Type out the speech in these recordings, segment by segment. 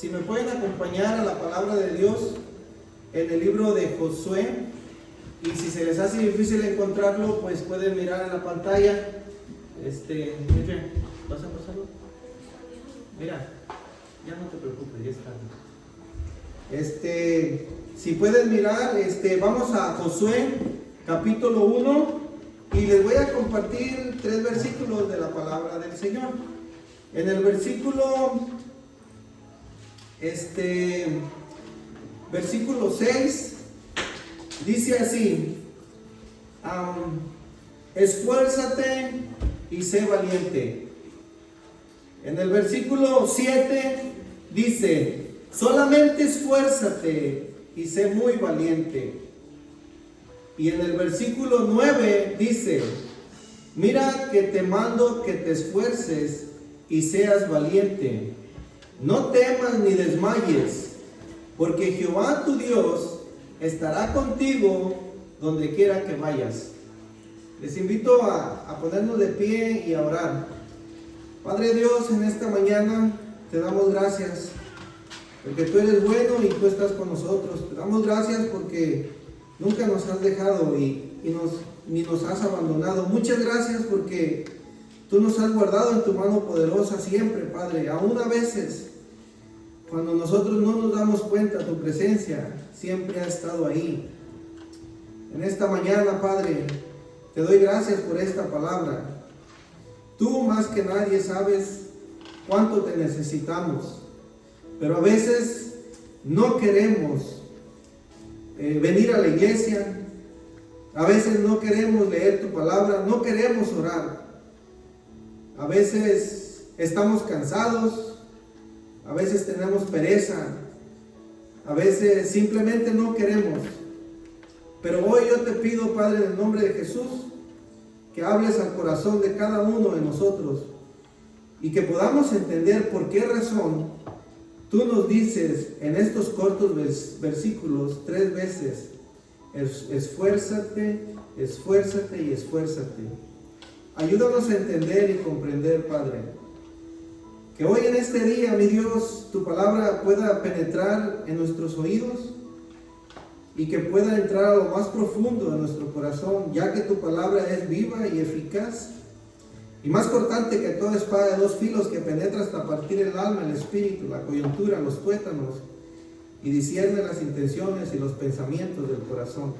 Si me pueden acompañar a la palabra de Dios en el libro de Josué, y si se les hace difícil encontrarlo, pues pueden mirar en la pantalla. Mire, ¿vas a pasarlo? Mira, ya no te preocupes, ya está. Si pueden mirar, vamos a Josué, capítulo 1, y les voy a compartir 3 versículos de la palabra del Señor. En el versículo 6 dice así: esfuérzate y sé valiente. En el versículo 7 dice: solamente esfuérzate y sé muy valiente. Y en el versículo 9 dice: mira que te mando que te esfuerces y seas valiente. No temas ni desmayes, porque Jehová tu Dios estará contigo donde quiera que vayas. Les invito a ponernos de pie y a orar. Padre Dios, en esta mañana te damos gracias, porque tú eres bueno y tú estás con nosotros. Te damos gracias porque nunca nos has dejado ni nos has abandonado. Muchas gracias porque tú nos has guardado en tu mano poderosa siempre, Padre. Aún a veces, cuando nosotros no nos damos cuenta, tu presencia siempre ha estado ahí. En esta mañana, Padre, te doy gracias por esta palabra. Tú más que nadie sabes cuánto te necesitamos, pero a veces no queremos venir a la iglesia, a veces no queremos leer tu palabra, no queremos orar, a veces estamos cansados, a veces tenemos pereza, a veces simplemente no queremos. Pero hoy yo te pido, Padre, en el nombre de Jesús, que hables al corazón de cada uno de nosotros y que podamos entender por qué razón tú nos dices en estos cortos versículos 3 veces: esfuérzate, esfuérzate y esfuérzate. Ayúdanos a entender y comprender, Padre. Que hoy en este día, mi Dios, tu palabra pueda penetrar en nuestros oídos y que pueda entrar a lo más profundo de nuestro corazón, ya que tu palabra es viva y eficaz y más cortante que toda espada de 2 filos, que penetra hasta partir el alma, el espíritu, la coyuntura, los tuétanos, y discierne las intenciones y los pensamientos del corazón.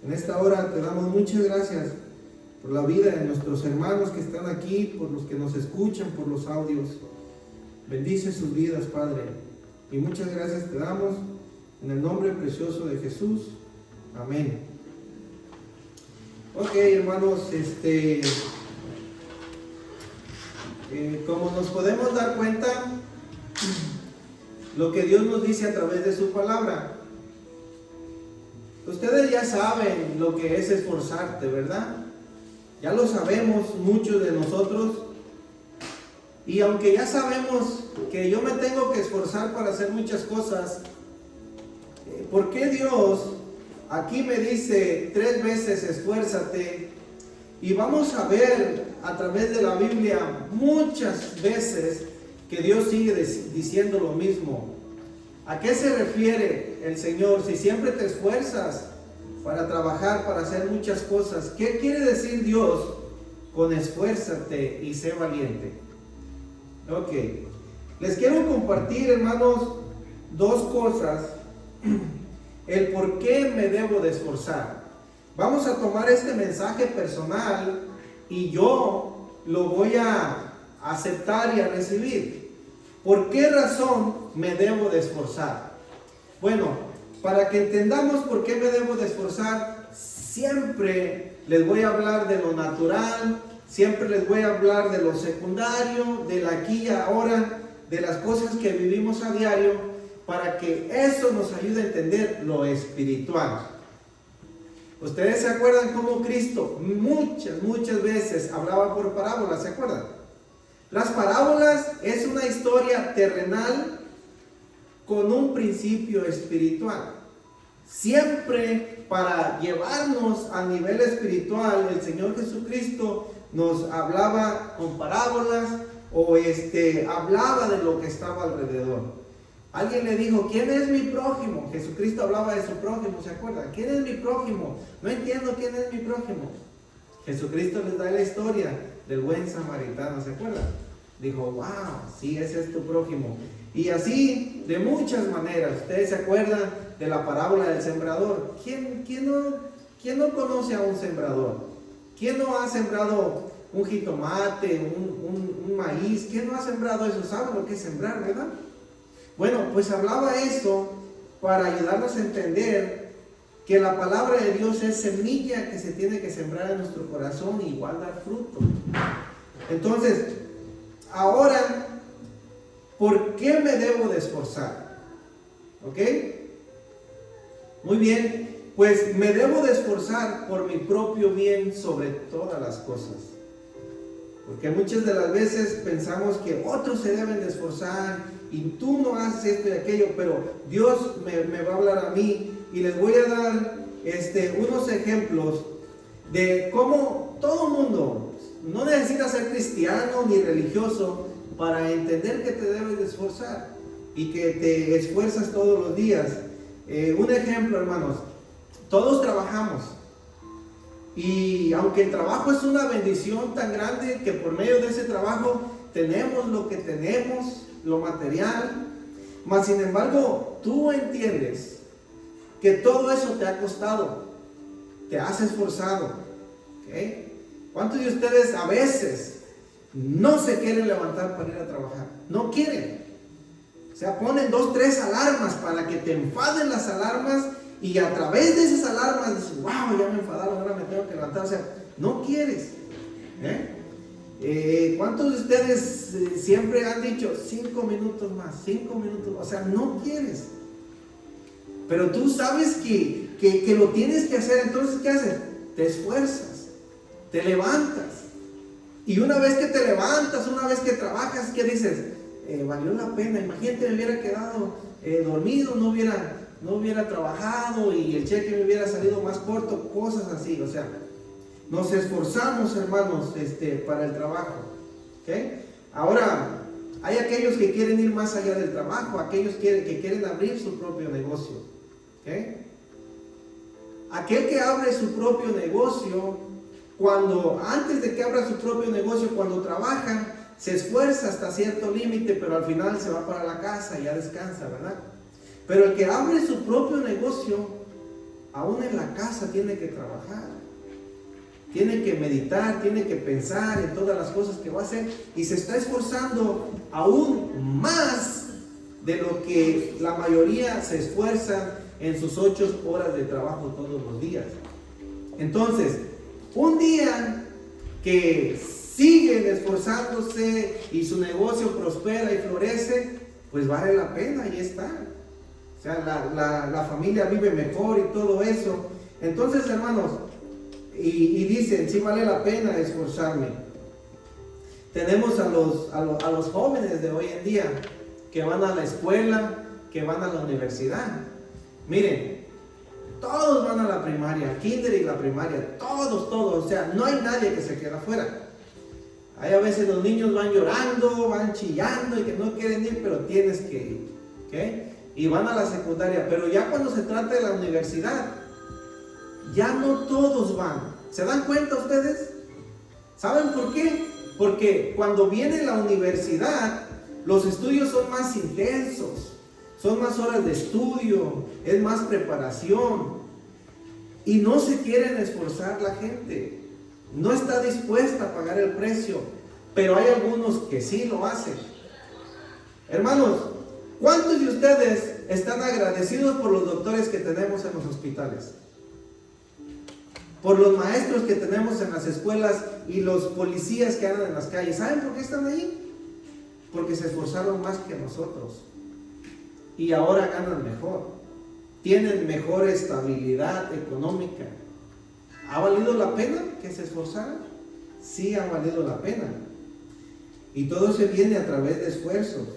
En esta hora te damos muchas gracias por la vida de nuestros hermanos que están aquí, por los que nos escuchan, por los audios. Bendice sus vidas, Padre. Y muchas gracias te damos en el nombre precioso de Jesús. Amén. Ok, hermanos, como nos podemos dar cuenta, lo que Dios nos dice a través de su palabra. Ustedes ya saben lo que es esforzarte, ¿verdad? Ya lo sabemos muchos de nosotros, y aunque ya sabemos que yo me tengo que esforzar para hacer muchas cosas, ¿por qué Dios aquí me dice 3 veces esfuérzate? Y vamos a ver a través de la Biblia muchas veces que Dios sigue diciendo lo mismo. ¿A qué se refiere el Señor? Si siempre te esfuerzas para trabajar, para hacer muchas cosas, ¿qué quiere decir Dios con esfuérzate y sé valiente? Ok, les quiero compartir, hermanos, 2 cosas, el por qué me debo de esforzar. Vamos a tomar este mensaje personal y yo lo voy a aceptar y a recibir. ¿Por qué razón me debo de esforzar? Bueno, para que entendamos por qué me debo de esforzar, siempre les voy a hablar de lo natural, siempre les voy a hablar de lo secundario, del aquí y ahora, de las cosas que vivimos a diario, para que eso nos ayude a entender lo espiritual. Ustedes se acuerdan cómo Cristo muchas veces hablaba por parábolas, ¿se acuerdan? Las parábolas es una historia terrenal con un principio espiritual. Siempre para llevarnos a nivel espiritual, el Señor Jesucristo nos hablaba con parábolas o hablaba de lo que estaba alrededor. Alguien le dijo, ¿quién es mi prójimo? Jesucristo hablaba de su prójimo, ¿se acuerdan? ¿Quién es mi prójimo? No entiendo quién es mi prójimo. Jesucristo les da la historia del buen samaritano, ¿se acuerdan? Dijo, wow, sí, ese es tu prójimo. Y así, de muchas maneras. Ustedes se acuerdan de la parábola del sembrador. ¿Quién no conoce a un sembrador? ¿Quién no ha sembrado un jitomate, un maíz? ¿Quién no ha sembrado eso? ¿Sabe lo que es sembrar, verdad? Bueno, pues hablaba eso para ayudarnos a entender que la palabra de Dios es semilla que se tiene que sembrar en nuestro corazón y igual dar fruto. Entonces, ahora, ¿por qué me debo de esforzar? ¿Ok? Muy bien, pues me debo de esforzar por mi propio bien sobre todas las cosas. Porque muchas de las veces pensamos que otros se deben de esforzar y tú no haces esto y aquello, pero Dios me va a hablar a mí y les voy a dar unos ejemplos de cómo todo mundo, no necesita ser cristiano ni religioso para entender que te debes de esforzar y que te esfuerzas todos los días. Un ejemplo, hermanos, todos trabajamos y aunque el trabajo es una bendición tan grande que por medio de ese trabajo tenemos lo que tenemos, lo material, mas sin embargo tú entiendes que todo eso te ha costado, te has esforzado, ¿okay? ¿Cuántos de ustedes a veces no se quieren levantar para ir a trabajar? No quieren. O sea, ponen 2, 3 alarmas para que te enfaden las alarmas y a través de esas alarmas dices, wow, ya me enfadaron, ahora me tengo que levantar. O sea, no quieres. ¿Cuántos de ustedes siempre han dicho 5 minutos más, 5 minutos? O sea, no quieres. Pero tú sabes que lo tienes que hacer, entonces ¿qué haces? Te esfuerzas, te levantas. Y una vez que te levantas, una vez que trabajas, ¿qué dices? Valió la pena. Imagínate, me hubiera quedado dormido, no hubiera trabajado y el cheque me hubiera salido más corto, cosas así. O sea, nos esforzamos, hermanos, para el trabajo. ¿Okay? Ahora, hay aquellos que quieren ir más allá del trabajo, aquellos que quieren abrir su propio negocio. ¿Okay? Aquel que abre su propio negocio, antes de que abra su propio negocio, cuando trabaja, se esfuerza hasta cierto límite, pero al final se va para la casa y ya descansa, ¿verdad? Pero el que abre su propio negocio, aún en la casa tiene que trabajar, tiene que meditar, tiene que pensar en todas las cosas que va a hacer y se está esforzando aún más de lo que la mayoría se esfuerza en sus 8 horas de trabajo todos los días. Entonces, un día que siguen esforzándose y su negocio prospera y florece, pues vale la pena, y está. O sea, la familia vive mejor y todo eso. Entonces, hermanos, y dicen, sí vale la pena esforzarme. Tenemos a los jóvenes de hoy en día que van a la escuela, que van a la universidad. Miren, todos van a la primaria, kinder y la primaria, todos, o sea, no hay nadie que se quede afuera. Hay a veces los niños van llorando, van chillando y que no quieren ir, pero tienes que ir, ¿okay? Y van a la secundaria, pero ya cuando se trata de la universidad, ya no todos van. ¿Se dan cuenta ustedes? ¿Saben por qué? Porque cuando viene la universidad, los estudios son más intensos, son más horas de estudio, es más preparación, y no se quieren esforzar la gente. No está dispuesta a pagar el precio, pero hay algunos que sí lo hacen. Hermanos, ¿cuántos de ustedes están agradecidos por los doctores que tenemos en los hospitales? Por los maestros que tenemos en las escuelas y los policías que andan en las calles. ¿Saben por qué están ahí? Porque se esforzaron más que nosotros y ahora ganan mejor, tienen mejor estabilidad económica. ¿Ha valido la pena que se esforzaran? Sí, ha valido la pena. Y todo se viene a través de esfuerzos.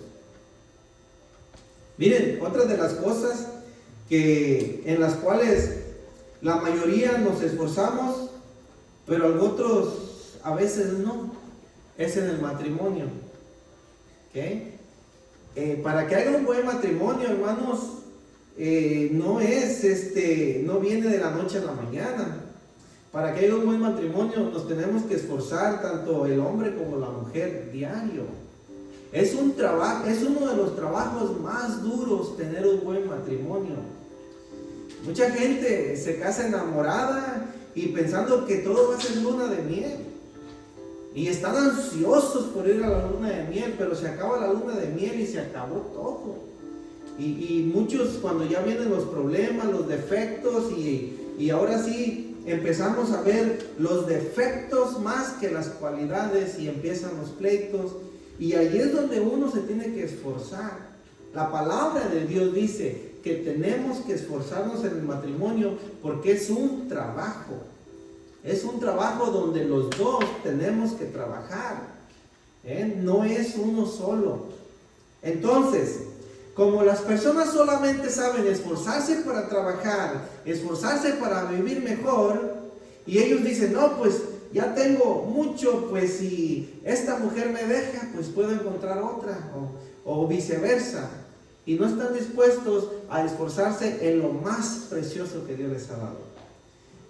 Miren, otra de las cosas en las cuales la mayoría nos esforzamos, pero otros a veces no, es en el matrimonio. ¿Okay? para que haya un buen matrimonio, hermanos, no viene de la noche a la mañana. Para que haya un buen matrimonio nos tenemos que esforzar, tanto el hombre como la mujer, diario. Es uno de los trabajos más duros tener un buen matrimonio. Mucha gente se casa enamorada y pensando que todo va a ser luna de miel. Y están ansiosos por ir a la luna de miel, pero se acaba la luna de miel y se acabó todo. Y muchos, cuando ya vienen los problemas, los defectos, y ahora sí empezamos a ver los defectos más que las cualidades, y empiezan los pleitos. Y ahí es donde uno se tiene que esforzar. La palabra de Dios dice que tenemos que esforzarnos en el matrimonio porque es un trabajo. Es un trabajo donde los dos tenemos que trabajar. No es uno solo. Entonces, como las personas solamente saben esforzarse para trabajar, esforzarse para vivir mejor, y ellos dicen, no, pues ya tengo mucho, pues si esta mujer me deja, pues puedo encontrar otra, o viceversa. Y no están dispuestos a esforzarse en lo más precioso que Dios les ha dado.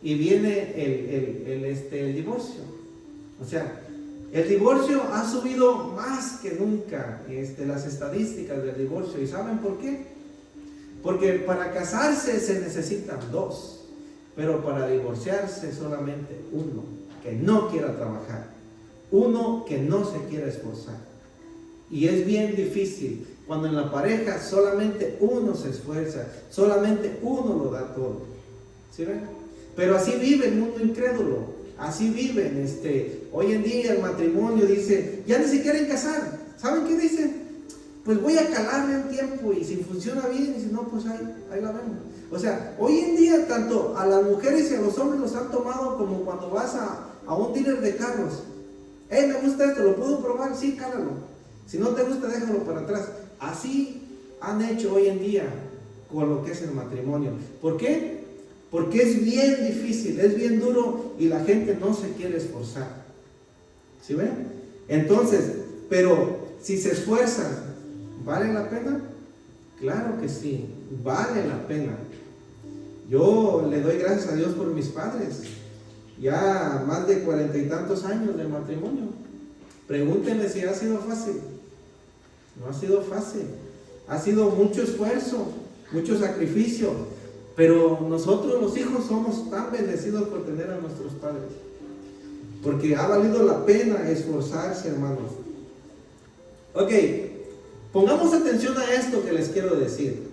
Y viene el divorcio. O sea, el divorcio ha subido más que nunca, las estadísticas del divorcio. ¿Y saben por qué? Porque para casarse se necesitan dos, pero para divorciarse solamente uno que no quiera trabajar, uno que no se quiera esforzar. Y es bien difícil cuando en la pareja solamente uno se esfuerza, solamente uno lo da todo. ¿Sí ven? Pero así vive el mundo incrédulo, así viven. Hoy en día el matrimonio dice, ya ni se quieren casar. ¿Saben qué dicen? Pues voy a calarme un tiempo, y si funciona bien, y si no, pues ahí la vemos. O sea, hoy en día tanto a las mujeres y a los hombres los han tomado como cuando vas a un dealer de carros. Me gusta esto, ¿lo puedo probar? Sí, cálalo. Si no te gusta, déjalo para atrás. Así han hecho hoy en día con lo que es el matrimonio. ¿Por qué? Porque es bien difícil, es bien duro, y la gente no se quiere esforzar. ¿Sí ven? Entonces, pero si se esfuerzan, ¿vale la pena? Claro que sí, vale la pena. Yo le doy gracias a Dios por mis padres. Ya más de 40 y tantos años de matrimonio. Pregúntenle si ha sido fácil. No ha sido fácil. Ha sido mucho esfuerzo, mucho sacrificio. Pero nosotros los hijos somos tan bendecidos por tener a nuestros padres. Porque ha valido la pena esforzarse, hermanos. Ok, pongamos atención a esto que les quiero decir.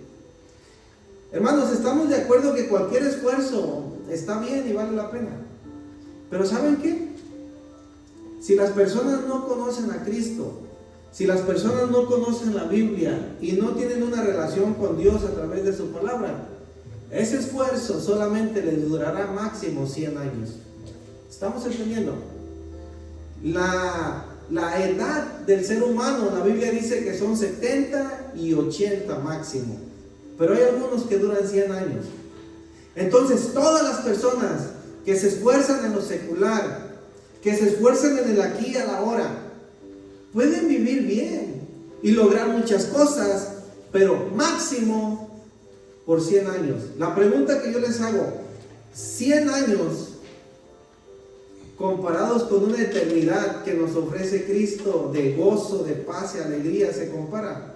Hermanos, estamos de acuerdo que cualquier esfuerzo está bien y vale la pena. Pero ¿saben qué? Si las personas no conocen a Cristo, si las personas no conocen la Biblia y no tienen una relación con Dios a través de su palabra, ese esfuerzo solamente les durará máximo 100 años. ¿Estamos entendiendo? La edad del ser humano, la Biblia dice que son 70 y 80 máximo. Pero hay algunos que duran 100 años. Entonces, todas las personas que se esfuerzan en lo secular, que se esfuerzan en el aquí y a la hora, pueden vivir bien y lograr muchas cosas, pero máximo por 100 años. La pregunta que yo les hago, 100 años comparados con una eternidad que nos ofrece Cristo de gozo, de paz y alegría, ¿se compara?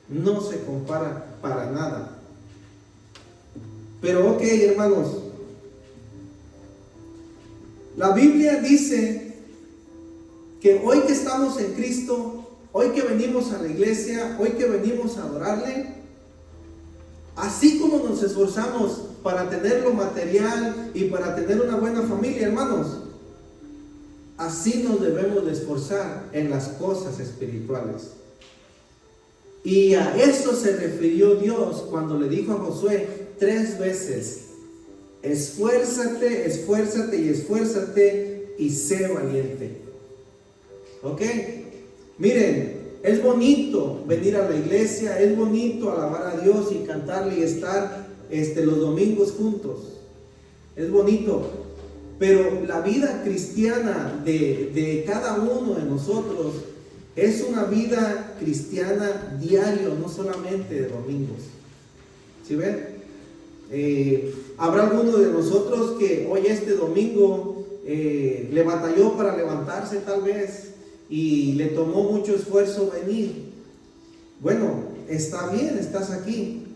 No se compara para nada. Pero ok, hermanos, la Biblia dice que hoy que estamos en Cristo, hoy que venimos a la iglesia, hoy que venimos a adorarle, así como nos esforzamos para tener lo material y para tener una buena familia, hermanos, así nos debemos de esforzar en las cosas espirituales. Y a eso se refirió Dios cuando le dijo a Josué 3 veces: esfuérzate, esfuérzate y esfuérzate y sé valiente. ¿Ok? Miren, es bonito venir a la iglesia, es bonito alabar a Dios y cantarle y estar los domingos juntos. Es bonito. Pero la vida cristiana de cada uno de nosotros Es una vida cristiana diario, no solamente de domingos. ¿Sí ven? Habrá alguno de nosotros que hoy este domingo le batalló para levantarse tal vez y le tomó mucho esfuerzo venir. Bueno, está bien, estás aquí,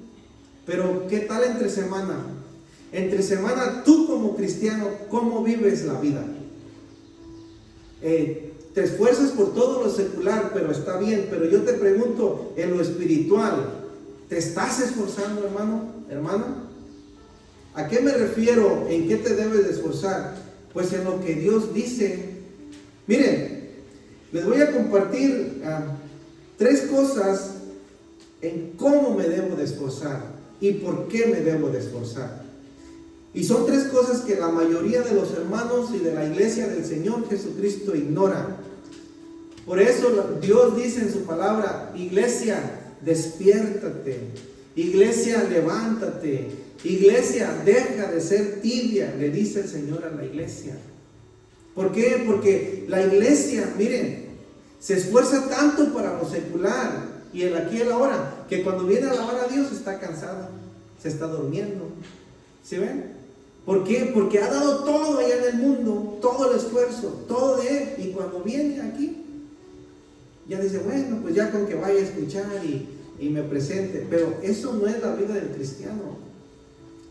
pero ¿qué tal entre semana? Entre semana, tú como cristiano, ¿cómo vives la vida? Te esfuerzas por todo lo secular, pero está bien, pero yo te pregunto, en lo espiritual, ¿te estás esforzando, hermano, hermana? ¿A qué me refiero? ¿En qué te debes de esforzar? Pues en lo que Dios dice. Miren, les voy a compartir 3 cosas en cómo me debo de esforzar y por qué me debo de esforzar. Y son 3 cosas que la mayoría de los hermanos y de la iglesia del Señor Jesucristo ignoran. Por eso Dios dice en su palabra: iglesia, despiértate. Iglesia, levántate. Iglesia, deja de ser tibia, le dice el Señor a la iglesia. ¿Por qué? Porque la iglesia, miren, se esfuerza tanto para lo secular y el aquí y el ahora, que cuando viene a alabar a Dios está cansada, se está durmiendo. ¿Sí ven? ¿Por qué? Porque ha dado todo allá en el mundo, todo el esfuerzo, todo de Él, y cuando viene aquí, ya dice, bueno, pues ya con que vaya a escuchar y me presente. Pero eso no es la vida del cristiano.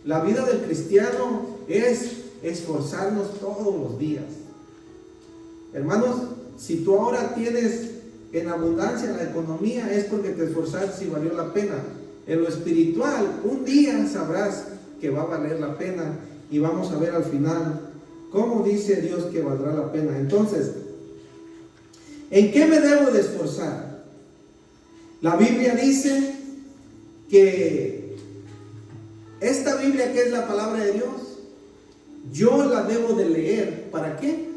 La vida del cristiano es esforzarnos todos los días. Hermanos, si tú ahora tienes en abundancia la economía, es porque te esforzaste y valió la pena. En lo espiritual, un día sabrás que va a valer la pena, y vamos a ver al final cómo dice Dios que valdrá la pena. Entonces, ¿en qué me debo de esforzar? La Biblia dice que esta Biblia, que es la palabra de Dios, yo la debo de leer. ¿Para qué?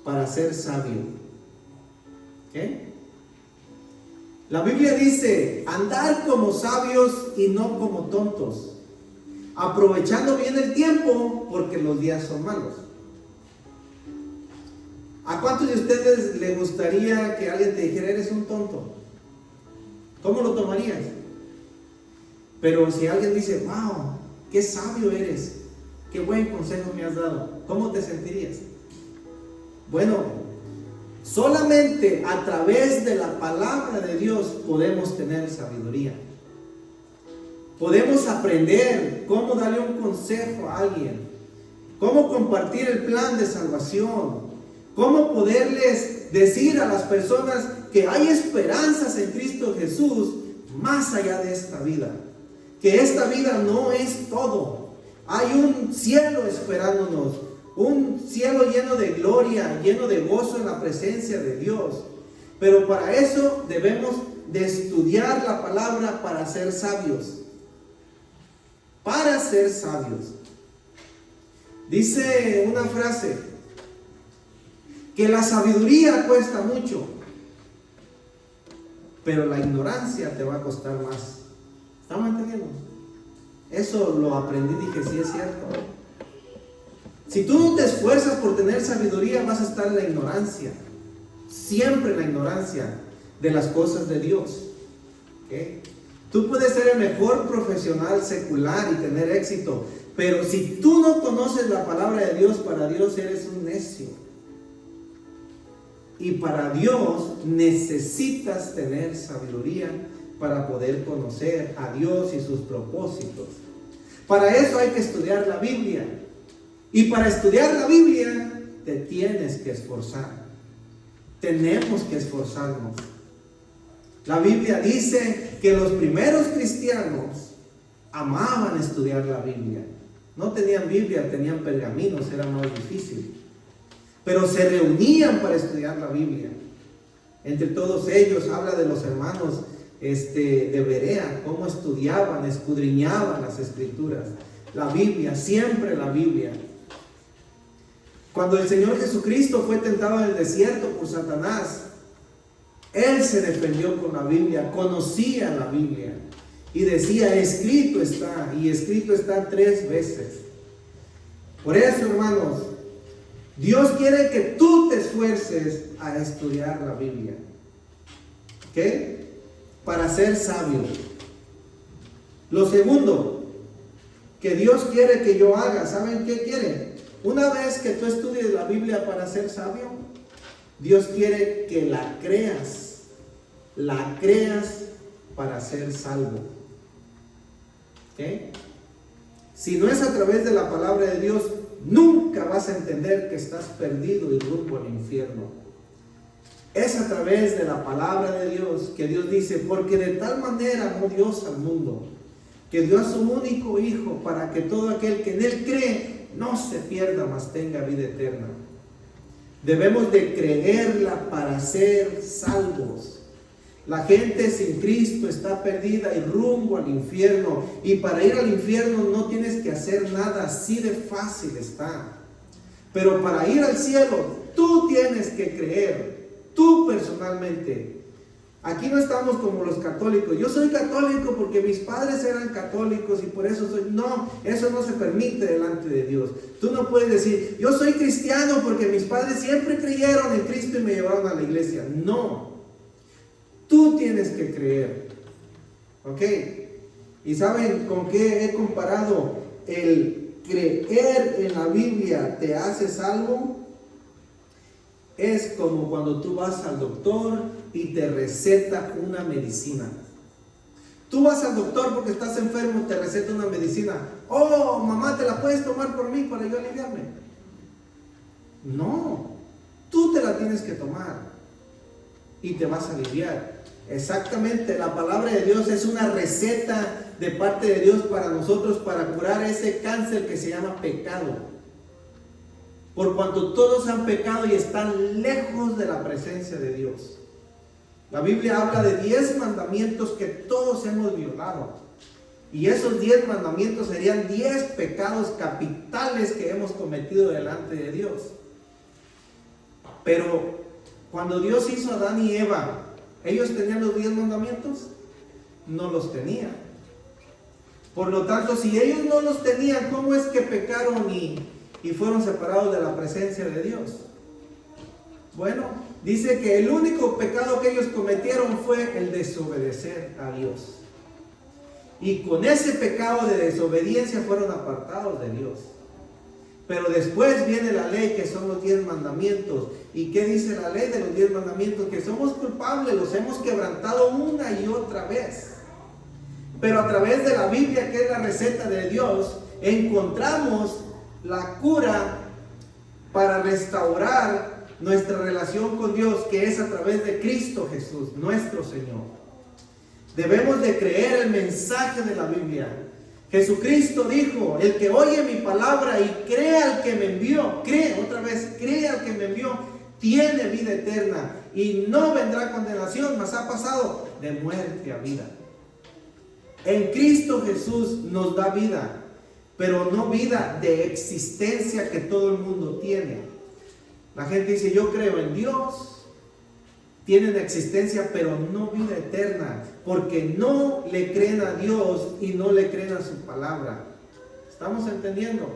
Para ser sabio. ¿Okay? La Biblia dice: andar como sabios y no como tontos, aprovechando bien el tiempo, porque los días son malos. ¿A cuántos de ustedes les gustaría que alguien te dijera: eres un tonto? ¿Cómo lo tomarías? Pero si alguien dice: wow, qué sabio eres, qué buen consejo me has dado, ¿cómo te sentirías? Bueno, solamente a través de la palabra de Dios podemos tener sabiduría. Podemos aprender cómo darle un consejo a alguien, cómo compartir el plan de salvación, cómo poderles decir a las personas que hay esperanzas en Cristo Jesús más allá de esta vida. Que esta vida no es todo. Hay un cielo esperándonos, un cielo lleno de gloria, lleno de gozo en la presencia de Dios. Pero para eso debemos de estudiar la palabra para ser sabios. Para ser sabios. Dice una frase, que la sabiduría cuesta mucho, pero la ignorancia te va a costar más. ¿Estamos entendiendo? Eso lo aprendí y dije, sí es cierto. Si tú no te esfuerzas por tener sabiduría, vas a estar en la ignorancia. Siempre en la ignorancia de las cosas de Dios. ¿Okay? Tú puedes ser el mejor profesional secular y tener éxito, pero si tú no conoces la palabra de Dios, para Dios eres un necio. Y para Dios necesitas tener sabiduría para poder conocer a Dios y sus propósitos. Para eso hay que estudiar la Biblia. Y para estudiar la Biblia te tienes que esforzar. Tenemos que esforzarnos. La Biblia dice que los primeros cristianos amaban estudiar la Biblia. No tenían Biblia, tenían pergaminos, era más difícil. Pero se reunían para estudiar la Biblia. Entre todos ellos habla de los hermanos de Berea, cómo estudiaban, escudriñaban las escrituras, la Biblia, siempre la Biblia. Cuando el Señor Jesucristo fue tentado en el desierto por Satanás, Él se defendió con la Biblia, conocía la Biblia y decía, escrito está, y escrito está 3 veces. Por eso, hermanos, Dios quiere que tú te esfuerces a estudiar la Biblia. Para ser sabio. Lo segundo que Dios quiere que yo haga, ¿saben qué quiere? Una vez que tú estudies la Biblia para ser sabio, Dios quiere que la creas para ser salvo. Si no es a través de la palabra de Dios, nunca vas a entender que estás perdido y rumbo al infierno. Es a través de la palabra de Dios que Dios dice, porque de tal manera amó Dios al mundo, que dio a su único Hijo para que todo aquel que en Él cree no se pierda, mas tenga vida eterna. Debemos de creerla para ser salvos. La gente sin Cristo está perdida y rumbo al infierno. Y para ir al infierno no tienes que hacer nada, así de fácil está. Pero para ir al cielo, tú tienes que creer. Tú personalmente. Aquí no estamos como los católicos. Yo soy católico porque mis padres eran católicos y por eso soy. No, eso no se permite delante de Dios. Tú no puedes decir, yo soy cristiano porque mis padres siempre creyeron en Cristo y me llevaron a la iglesia. No. Tú tienes que creer. ¿Ok? ¿Y saben con qué he comparado el creer en la Biblia te hace salvo? Es como cuando tú vas al doctor y te receta una medicina. Tú vas al doctor porque estás enfermo, te receta una medicina. Oh, mamá, ¿te la puedes tomar por mí para yo aliviarme? No, tú te la tienes que tomar y te vas a aliviar. Exactamente, la palabra de Dios es una receta de parte de Dios para nosotros para curar ese cáncer que se llama pecado. Por cuanto todos han pecado y están lejos de la presencia de Dios. La Biblia habla de 10 mandamientos que todos hemos violado. Y esos 10 mandamientos serían 10 pecados capitales que hemos cometido delante de Dios. Pero cuando Dios hizo a Adán y Eva, ¿ellos tenían los 10 mandamientos? No los tenían. Por lo tanto, si ellos no los tenían, ¿cómo es que pecaron y fueron separados de la presencia de Dios? Bueno, dice que el único pecado que ellos cometieron fue el desobedecer a Dios. Y con ese pecado de desobediencia fueron apartados de Dios. Pero después viene la ley, que son los 10 mandamientos. ¿Y qué dice la ley de los 10 mandamientos? Que somos culpables, los hemos quebrantado una y otra vez. Pero a través de la Biblia, que es la receta de Dios, encontramos la cura para restaurar nuestra relación con Dios, que es a través de Cristo Jesús, nuestro Señor. Debemos de creer el mensaje de la Biblia. Jesucristo dijo, el que oye mi palabra y cree al que me envió, cree al que me envió, tiene vida eterna y no vendrá condenación, mas ha pasado de muerte a vida. En Cristo Jesús nos da vida, pero no vida de existencia que todo el mundo tiene. La gente dice, yo creo en Dios, tienen existencia, pero no vida eterna, porque no le creen a Dios y no le creen a su palabra. ¿Estamos entendiendo?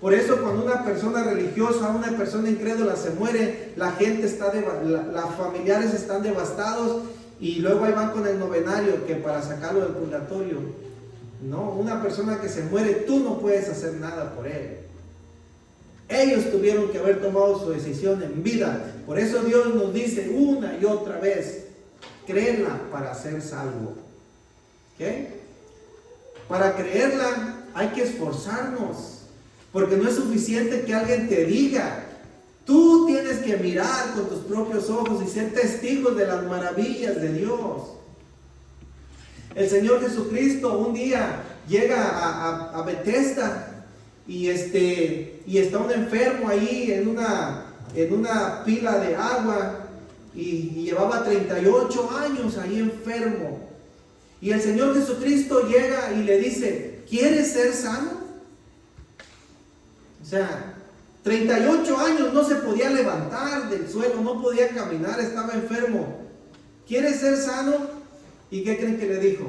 Por eso cuando una persona religiosa, una persona incrédula se muere, la gente está, las familiares están devastados y luego ahí van con el novenario que para sacarlo del purgatorio. No, una persona que se muere, tú no puedes hacer nada por él. Ellos tuvieron que haber tomado su decisión en vida. Por eso Dios nos dice una y otra vez, créela para ser salvo. ¿Ok? Para creerla hay que esforzarnos, porque no es suficiente que alguien te diga. Tú tienes que mirar con tus propios ojos y ser testigos de las maravillas de Dios. El Señor Jesucristo un día llega a Bethesda y está un enfermo ahí en una pila de agua y llevaba 38 años ahí enfermo. Y el Señor Jesucristo llega y le dice, ¿quieres ser sano? O sea, 38 años no se podía levantar del suelo, no podía caminar, estaba enfermo. ¿Quieres ser sano? ¿Y qué creen que le dijo?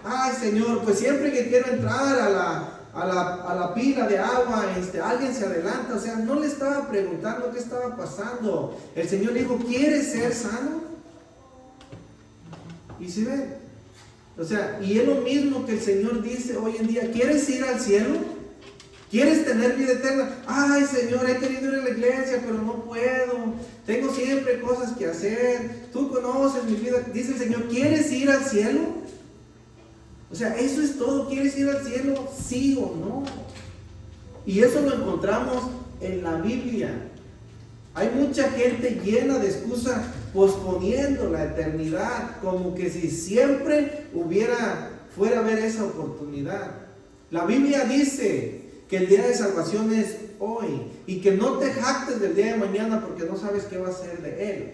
Ay, Señor, pues siempre que quiero entrar a la pila de agua, alguien se adelanta. O sea, no le estaba preguntando qué estaba pasando. El Señor le dijo, ¿quieres ser sano? Y si ven, o sea, y es lo mismo que el Señor dice hoy en día. ¿Quieres ir al cielo? ¿Quieres tener vida eterna? Ay, Señor, he querido ir a la iglesia, pero no puedo. Tengo siempre cosas que hacer. Tú conoces mi vida. Dice el Señor, ¿quieres ir al cielo? O sea, eso es todo. ¿Quieres ir al cielo? Sí o no. Y eso lo encontramos en la Biblia. Hay mucha gente llena de excusas posponiendo la eternidad, como que si siempre fuera a haber esa oportunidad. La Biblia dice que el día de salvación es hoy y que no te jactes del día de mañana porque no sabes qué va a ser de él.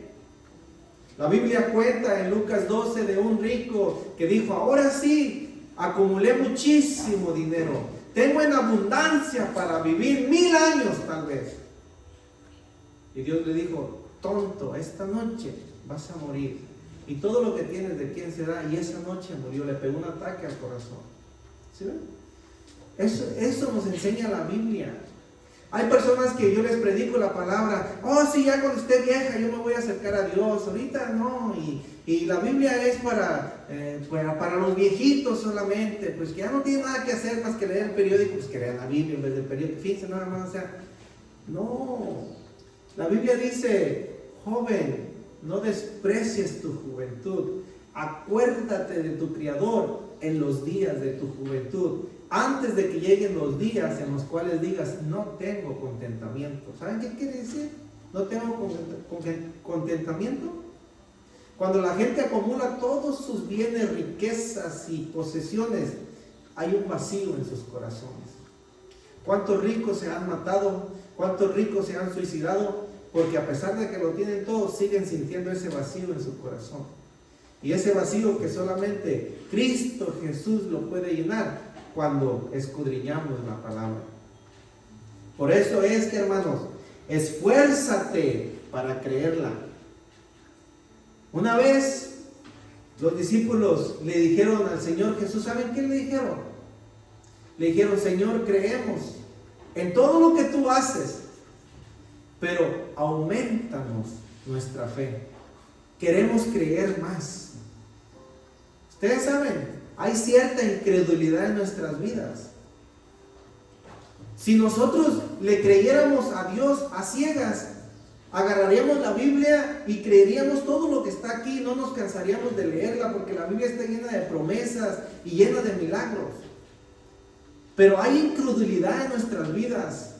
La Biblia cuenta en Lucas 12 de un rico que dijo, ahora sí, acumulé muchísimo dinero, tengo en abundancia para vivir 1000 años tal vez. Y Dios le dijo, tonto, esta noche vas a morir. Y todo lo que tienes, ¿de quién será? Y esa noche murió, le pegó un ataque al corazón. ¿Sí ven? Eso nos enseña la Biblia. Hay personas que yo les predico la palabra, oh sí, ya cuando esté vieja yo me voy a acercar a Dios, ahorita no, y la Biblia es para los viejitos solamente, pues que ya no tienen nada que hacer más que leer el periódico, pues que lean la Biblia en vez del periódico, fíjense nada más, o sea, no. La Biblia dice, joven, no desprecies tu juventud. Acuérdate de tu Criador en los días de tu juventud, antes de que lleguen los días en los cuales digas, no tengo contentamiento. ¿Saben qué quiere decir? No tengo contentamiento. Cuando la gente acumula todos sus bienes, riquezas y posesiones, hay un vacío en sus corazones. ¿Cuántos ricos se han matado? ¿Cuántos ricos se han suicidado? Porque a pesar de que lo tienen todo, siguen sintiendo ese vacío en su corazón. Y ese vacío que solamente Cristo Jesús lo puede llenar cuando escudriñamos la palabra. Por eso es que, hermanos, esfuérzate para creerla. Una vez los discípulos le dijeron al Señor Jesús, ¿saben qué le dijeron? Le dijeron, Señor, creemos en todo lo que tú haces, pero aumentanos nuestra fe. Queremos creer más. Ustedes saben, hay cierta incredulidad en nuestras vidas. Si nosotros le creyéramos a Dios a ciegas, agarraríamos la Biblia y creeríamos todo lo que está aquí, no nos cansaríamos de leerla porque la Biblia está llena de promesas y llena de milagros. Pero hay incredulidad en nuestras vidas.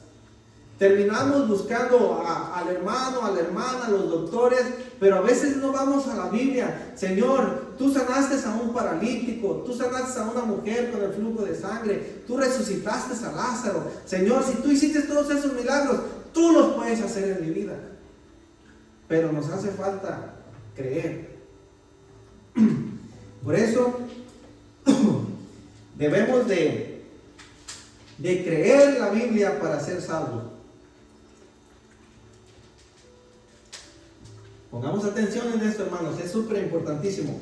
Terminamos buscando al hermano, a la hermana, a los doctores, pero a veces no vamos a la Biblia. Señor, tú sanaste a un paralítico, tú sanaste a una mujer con el flujo de sangre, tú resucitaste a Lázaro. Señor, si tú hiciste todos esos milagros, tú los puedes hacer en mi vida. Pero nos hace falta creer. Por eso debemos de creer la Biblia para ser salvos. Pongamos atención en esto, hermanos, es súper importantísimo.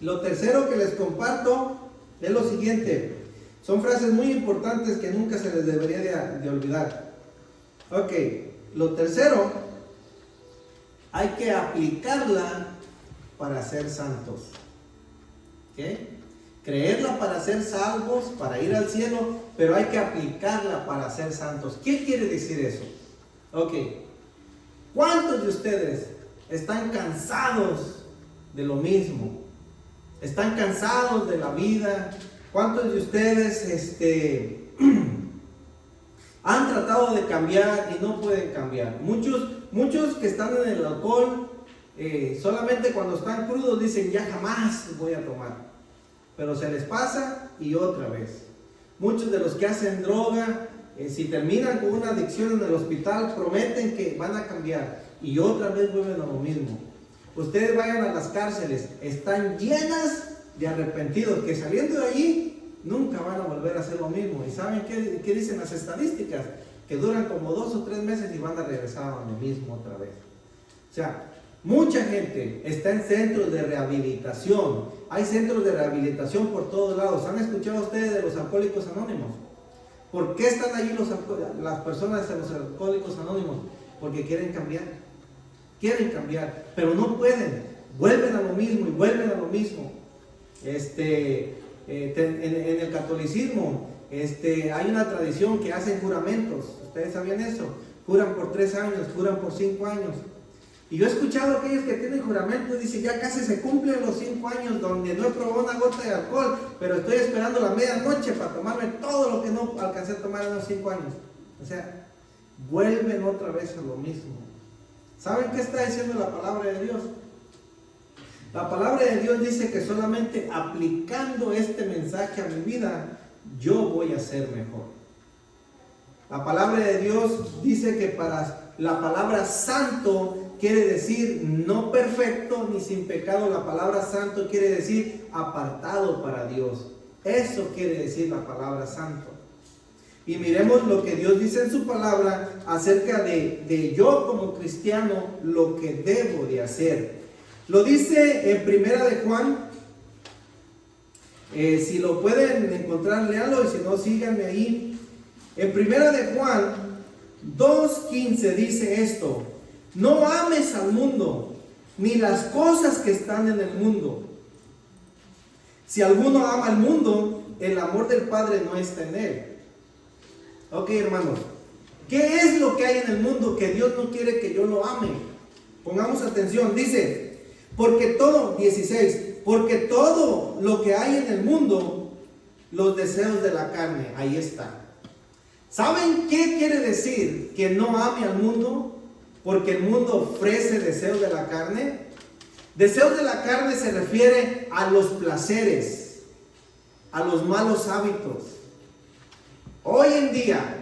Lo tercero que les comparto es lo siguiente. Son frases muy importantes que nunca se les debería de olvidar. Ok, lo tercero, hay que aplicarla para ser santos. ¿Ok? Creerla para ser salvos, para ir al cielo, pero hay que aplicarla para ser santos. ¿Qué quiere decir eso? Ok. ¿Cuántos de ustedes están cansados de lo mismo? ¿Están cansados de la vida? ¿Cuántos de ustedes han tratado de cambiar y no pueden cambiar? Muchos que están en el alcohol, solamente cuando están crudos dicen, ya jamás voy a tomar. Pero se les pasa y otra vez. Muchos de los que hacen droga, si terminan con una adicción en el hospital, prometen que van a cambiar y otra vez vuelven a lo mismo. Ustedes vayan a las cárceles, están llenas de arrepentidos que saliendo de allí nunca van a volver a hacer lo mismo. ¿Y saben qué dicen las estadísticas? Que duran como 2 o 3 meses y van a regresar a lo mismo otra vez. O sea, mucha gente está en centros de rehabilitación. Hay centros de rehabilitación por todos lados. ¿Han escuchado ustedes de los alcohólicos anónimos? ¿Por qué están allí las personas de los alcohólicos anónimos? Porque quieren cambiar, pero no pueden. vuelven a lo mismo y vuelven a lo mismo. En el catolicismo hay una tradición que hacen juramentos. ¿Ustedes sabían eso? Juran por 3 años, juran por 5 años. Y yo he escuchado a aquellos que tienen juramento, dicen, ya casi se cumplen los 5 años donde no he probado una gota de alcohol, pero estoy esperando la medianoche para tomarme todo lo que no alcancé a tomar en los 5 años. O sea, vuelven otra vez a lo mismo. ¿Saben qué está diciendo la palabra de Dios? La palabra de Dios dice que solamente aplicando este mensaje a mi vida, yo voy a ser mejor. La palabra de Dios dice que para la palabra santo quiere decir no perfecto ni sin pecado. La palabra santo quiere decir apartado para Dios. Eso quiere decir la palabra santo. Y miremos lo que Dios dice en su palabra acerca de yo como cristiano, lo que debo de hacer. Lo dice en Primera de Juan. Si lo pueden encontrar, léanlo, y si no, síganme ahí. En Primera de Juan 2:15 dice esto: no ames al mundo, ni las cosas que están en el mundo. Si alguno ama al mundo, el amor del Padre no está en él. Ok, hermanos, ¿qué es lo que hay en el mundo que Dios no quiere que yo lo ame? Pongamos atención, dice, porque todo lo que hay en el mundo, los deseos de la carne, ahí está. ¿Saben qué quiere decir que no ame al mundo? Porque el mundo ofrece deseos de la carne. Deseos de la carne se refiere a los placeres, a los malos hábitos. Hoy en día,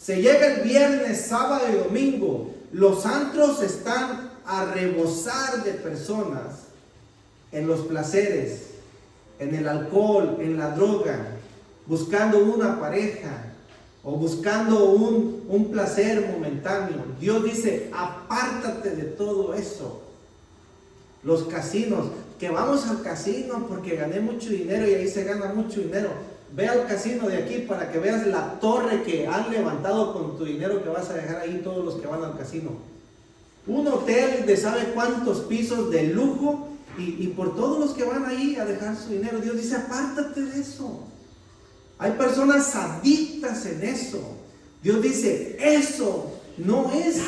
se llega el viernes, sábado y domingo, los antros están a rebosar de personas en los placeres, en el alcohol, en la droga, buscando una pareja o buscando un placer momentáneo. Dios dice, apártate de todo eso. Los casinos, que vamos al casino porque gané mucho dinero y ahí se gana mucho dinero. Ve al casino de aquí para que veas la torre que han levantado con tu dinero que vas a dejar ahí todos los que van al casino. Un hotel de sabe cuántos pisos de lujo y por todos los que van ahí a dejar su dinero. Dios dice, apártate de eso. Hay personas adictas en eso. Dios dice, eso no es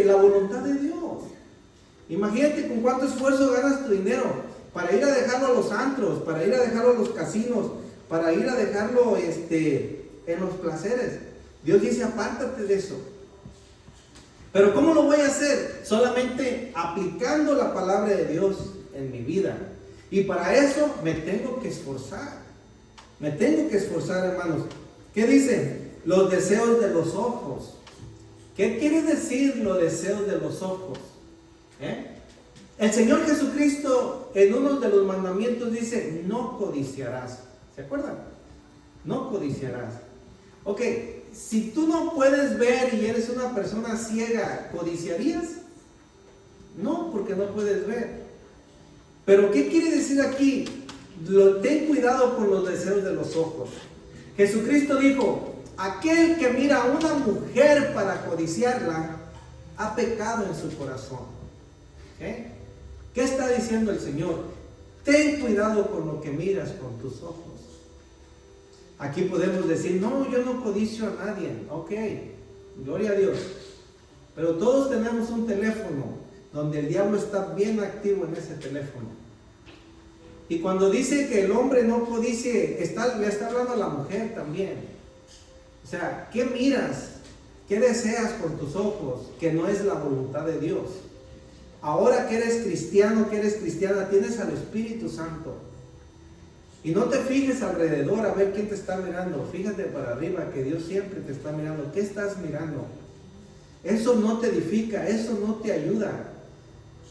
la voluntad de Dios. Imagínate con cuánto esfuerzo ganas tu dinero para ir a dejarlo a los antros, para ir a dejarlo a los casinos, para ir a dejarlo en los placeres. Dios dice, apártate de eso. Pero ¿cómo lo voy a hacer? Solamente aplicando la palabra de Dios en mi vida. Y para eso me tengo que esforzar. Me tengo que esforzar, hermanos. ¿Qué dice? Los deseos de los ojos. ¿Qué quiere decir los deseos de los ojos? El Señor Jesucristo en uno de los mandamientos dice, no codiciarás. ¿Se acuerdan? No codiciarás. Ok, si tú no puedes ver y eres una persona ciega, ¿codiciarías? No, porque no puedes ver. Pero ¿qué quiere decir aquí? Ten cuidado con los deseos de los ojos. Jesucristo dijo, aquel que mira a una mujer para codiciarla, ha pecado en su corazón. ¿Qué está diciendo el Señor? Ten cuidado con lo que miras con tus ojos. Aquí podemos decir, no, yo no codicio a nadie. Ok, gloria a Dios. Pero todos tenemos un teléfono donde el diablo está bien activo en ese teléfono. Y cuando dice que el hombre no codicie, le está hablando a la mujer también. O sea, ¿qué miras? ¿Qué deseas con tus ojos? Que no es la voluntad de Dios. Ahora que eres cristiano, que eres cristiana, tienes al Espíritu Santo. Y no te fijes alrededor a ver quién te está mirando. Fíjate para arriba que Dios siempre te está mirando. ¿Qué estás mirando? Eso no te edifica, eso no te ayuda.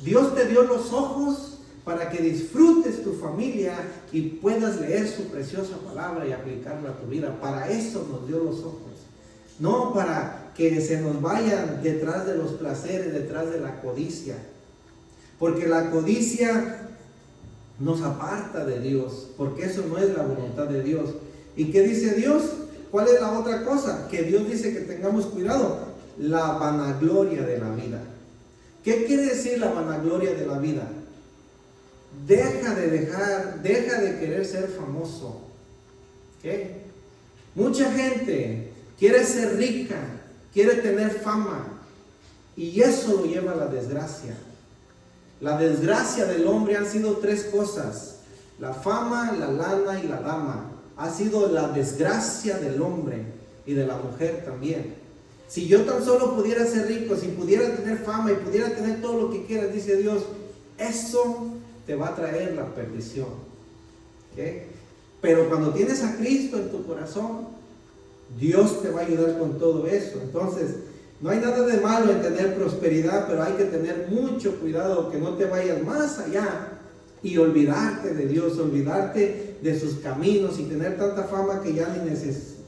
Dios te dio los ojos para que disfrutes tu familia y puedas leer su preciosa palabra y aplicarla a tu vida. Para eso nos dio los ojos. No para que se nos vayan detrás de los placeres, detrás de la codicia. Porque la codicia nos aparta de Dios, porque eso no es la voluntad de Dios. ¿Y qué dice Dios? ¿Cuál es la otra cosa? Que Dios dice que tengamos cuidado, la vanagloria de la vida. ¿Qué quiere decir la vanagloria de la vida? Deja de querer ser famoso. ¿Okay? Mucha gente quiere ser rica, quiere tener fama, y eso lo lleva a la desgracia. La desgracia del hombre han sido tres cosas: la fama, la lana y la dama. Ha sido la desgracia del hombre y de la mujer también. Si yo tan solo pudiera ser rico, si pudiera tener fama y pudiera tener todo lo que quieras, dice Dios, eso te va a traer la perdición. ¿Okay? Pero cuando tienes a Cristo en tu corazón, Dios te va a ayudar con todo eso. Entonces, no hay nada de malo en tener prosperidad, pero hay que tener mucho cuidado que no te vayas más allá y olvidarte de Dios, olvidarte de sus caminos y tener tanta fama que ya ni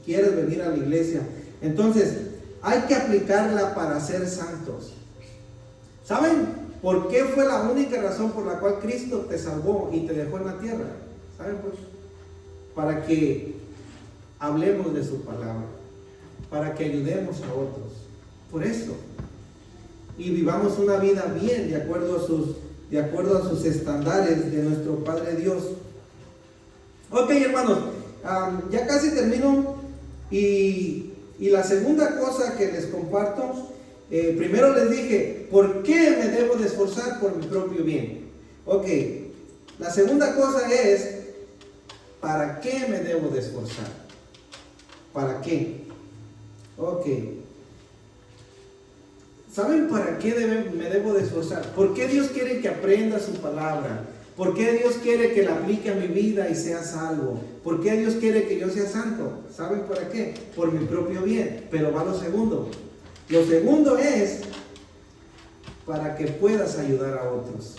quieres venir a la iglesia. Entonces, hay que aplicarla para ser santos. ¿Saben por qué fue la única razón por la cual Cristo te salvó y te dejó en la tierra? ¿Saben por qué? Para que hablemos de su palabra, para que ayudemos a otros. Por eso. Y vivamos una vida bien, de acuerdo a sus estándares de nuestro Padre Dios. Ok, hermanos, ya casi termino. Y la segunda cosa que les comparto, primero les dije, ¿por qué me debo de esforzar por mi propio bien? Ok, la segunda cosa es, ¿para qué me debo de esforzar? ¿Para qué? Ok. ¿Saben para qué me debo de esforzar? ¿Por qué Dios quiere que aprenda su palabra? ¿Por qué Dios quiere que la aplique a mi vida y sea salvo? ¿Por qué Dios quiere que yo sea santo? ¿Saben para qué? Por mi propio bien. Pero va lo segundo. Lo segundo es para que puedas ayudar a otros.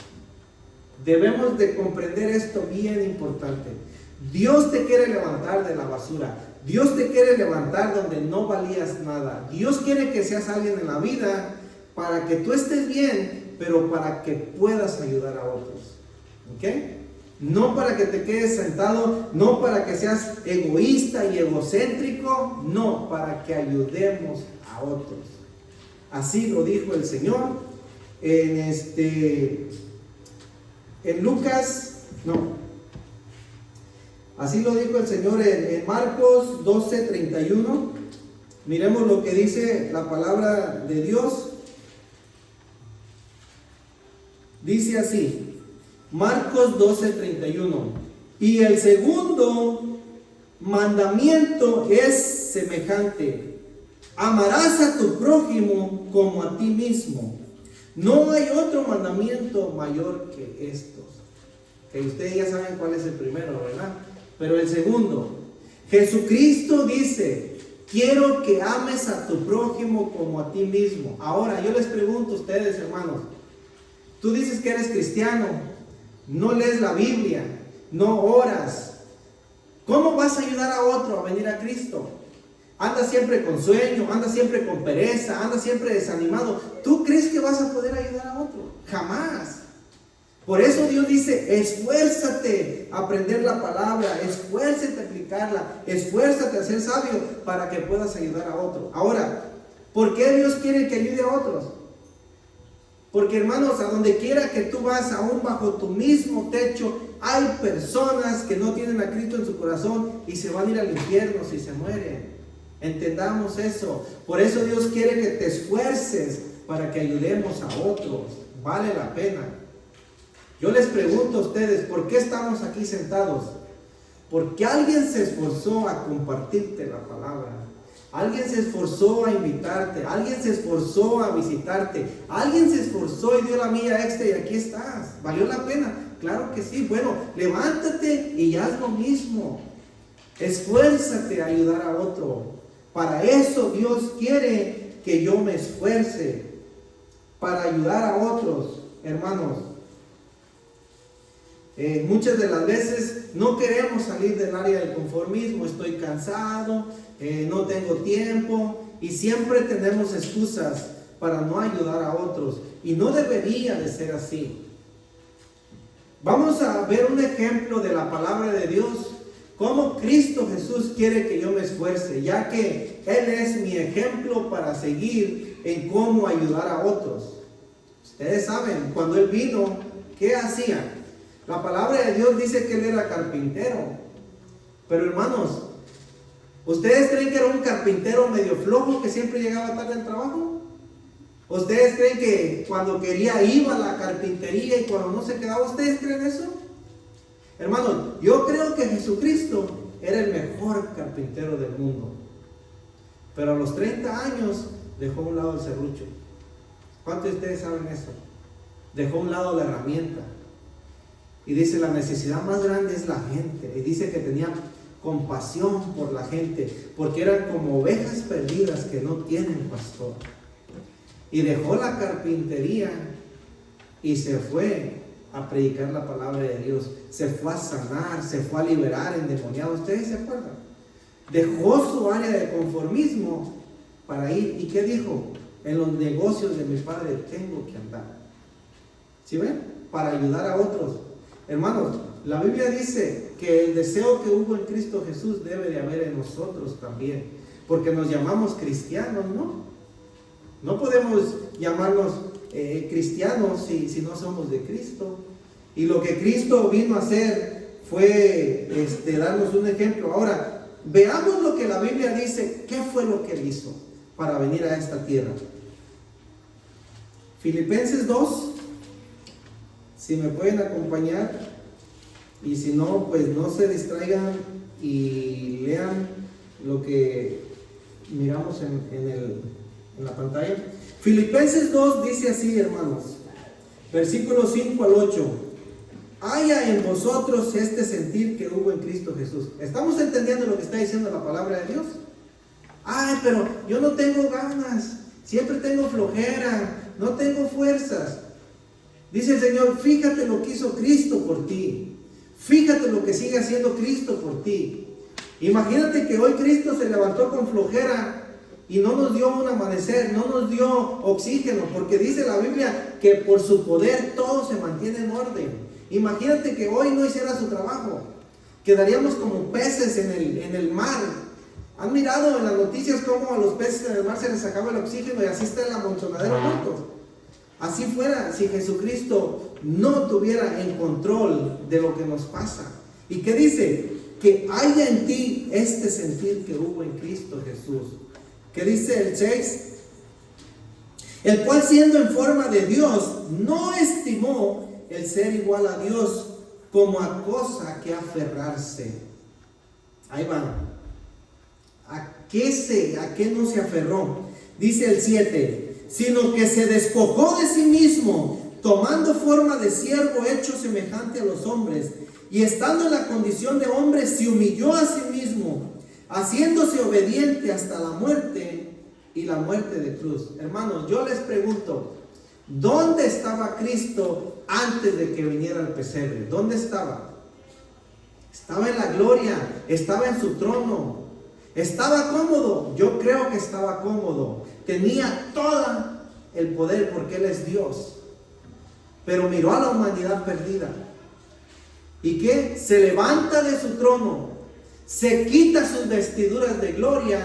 Debemos de comprender esto bien importante. Dios te quiere levantar de la basura. Dios te quiere levantar donde no valías nada. Dios quiere que seas alguien en la vida para que tú estés bien, pero para que puedas ayudar a otros. ¿Ok? No para que te quedes sentado, no para que seas egoísta y egocéntrico, no, para que ayudemos a otros. Así lo dijo el Señor en Lucas, no. Así lo dijo el Señor en Marcos 12:31. Miremos lo que dice la palabra de Dios. Dice así, Marcos 12:31. Y el segundo mandamiento es semejante: amarás a tu prójimo como a ti mismo. No hay otro mandamiento mayor que estos. Que ustedes ya saben cuál es el primero, ¿verdad? Pero el segundo, Jesucristo dice, quiero que ames a tu prójimo como a ti mismo. Ahora, yo les pregunto a ustedes, hermanos, tú dices que eres cristiano, no lees la Biblia, no oras. ¿Cómo vas a ayudar a otro a venir a Cristo? Andas siempre con sueño, andas siempre con pereza, andas siempre desanimado. ¿Tú crees que vas a poder ayudar a otro? Jamás. Por eso Dios dice, esfuérzate a aprender la palabra, esfuérzate a aplicarla, esfuérzate a ser sabio para que puedas ayudar a otro. Ahora, ¿por qué Dios quiere que ayude a otros? Porque, hermanos, a donde quiera que tú vas, aún bajo tu mismo techo, hay personas que no tienen a Cristo en su corazón y se van a ir al infierno si se mueren. Entendamos eso. Por eso Dios quiere que te esfuerces para que ayudemos a otros. Vale la pena. Yo les pregunto a ustedes, ¿por qué estamos aquí sentados? Porque alguien se esforzó a compartirte la palabra. Alguien se esforzó a invitarte. Alguien se esforzó a visitarte. Alguien se esforzó y dio la milla extra y aquí estás. ¿Valió la pena? Claro que sí. Bueno, levántate y haz lo mismo. Esfuérzate a ayudar a otro. Para eso Dios quiere que yo me esfuerce. Para ayudar a otros, hermanos. Muchas de las veces no queremos salir del área del conformismo. Estoy cansado, no tengo tiempo, y siempre tenemos excusas para no ayudar a otros, y no debería de ser así. Vamos a ver un ejemplo de la palabra de Dios, cómo Cristo Jesús quiere que yo me esfuerce, ya que Él es mi ejemplo para seguir en cómo ayudar a otros. Ustedes saben, cuando Él vino, ¿qué hacía? La palabra de Dios dice que Él era carpintero. Pero hermanos, ¿ustedes creen que era un carpintero medio flojo que siempre llegaba tarde al trabajo? ¿Ustedes creen que cuando quería iba a la carpintería y cuando no se quedaba? ¿Ustedes creen eso? Hermanos, yo creo que Jesucristo era el mejor carpintero del mundo. Pero a los 30 años dejó a un lado el serrucho. ¿Cuántos de ustedes saben eso? Dejó a un lado la herramienta. Y dice, la necesidad más grande es la gente. Y dice que tenía compasión por la gente, porque eran como ovejas perdidas que no tienen pastor. Y dejó la carpintería y se fue a predicar la palabra de Dios. Se fue a sanar, se fue a liberar endemoniados. ¿Ustedes se acuerdan? Dejó su área de conformismo para ir. ¿Y qué dijo? En los negocios de mi padre tengo que andar. ¿Sí ven? Para ayudar a otros. Hermanos, la Biblia dice que el deseo que hubo en Cristo Jesús debe de haber en nosotros también, porque nos llamamos cristianos, ¿no? No podemos llamarnos cristianos si no somos de Cristo. Y lo que Cristo vino a hacer fue darnos un ejemplo. Ahora, veamos lo que la Biblia dice. ¿Qué fue lo que Él hizo para venir a esta tierra? Filipenses 2. Si me pueden acompañar, y si no, pues no se distraigan y lean lo que miramos en la pantalla. Filipenses 2 dice así, hermanos, versículos 5 al 8. Haya en vosotros este sentir que hubo en Cristo Jesús. ¿Estamos entendiendo lo que está diciendo la palabra de Dios? Ay, pero yo no tengo ganas, siempre tengo flojera, no tengo fuerzas. Dice el Señor, fíjate lo que hizo Cristo por ti. Fíjate lo que sigue haciendo Cristo por ti. Imagínate que hoy Cristo se levantó con flojera y no nos dio un amanecer, no nos dio oxígeno, porque dice la Biblia que por su poder todo se mantiene en orden. Imagínate que hoy no hiciera su trabajo. Quedaríamos como peces en el mar. ¿Han mirado en las noticias cómo a los peces en el mar se les acaba el oxígeno y así está el amontonadero muertos? Así fuera si Jesucristo no tuviera en control de lo que nos pasa. ¿Y qué dice? Que haya en ti este sentir que hubo en Cristo Jesús. ¿Qué dice el 6? El cual siendo en forma de Dios, no estimó el ser igual a Dios como a cosa que aferrarse. Ahí va. ¿A qué no se aferró? Dice el 7. Sino que se despojó de sí mismo, tomando forma de siervo hecho semejante a los hombres, y estando en la condición de hombre, se humilló a sí mismo, haciéndose obediente hasta la muerte y la muerte de cruz. Hermanos, yo les pregunto, ¿dónde estaba Cristo antes de que viniera al pesebre? ¿Dónde estaba? Estaba en la gloria, estaba en su trono. ¿Estaba cómodo? Yo creo que estaba cómodo. Tenía todo el poder porque Él es Dios. Pero miró a la humanidad perdida. ¿Y qué? Se levanta de su trono, se quita sus vestiduras de gloria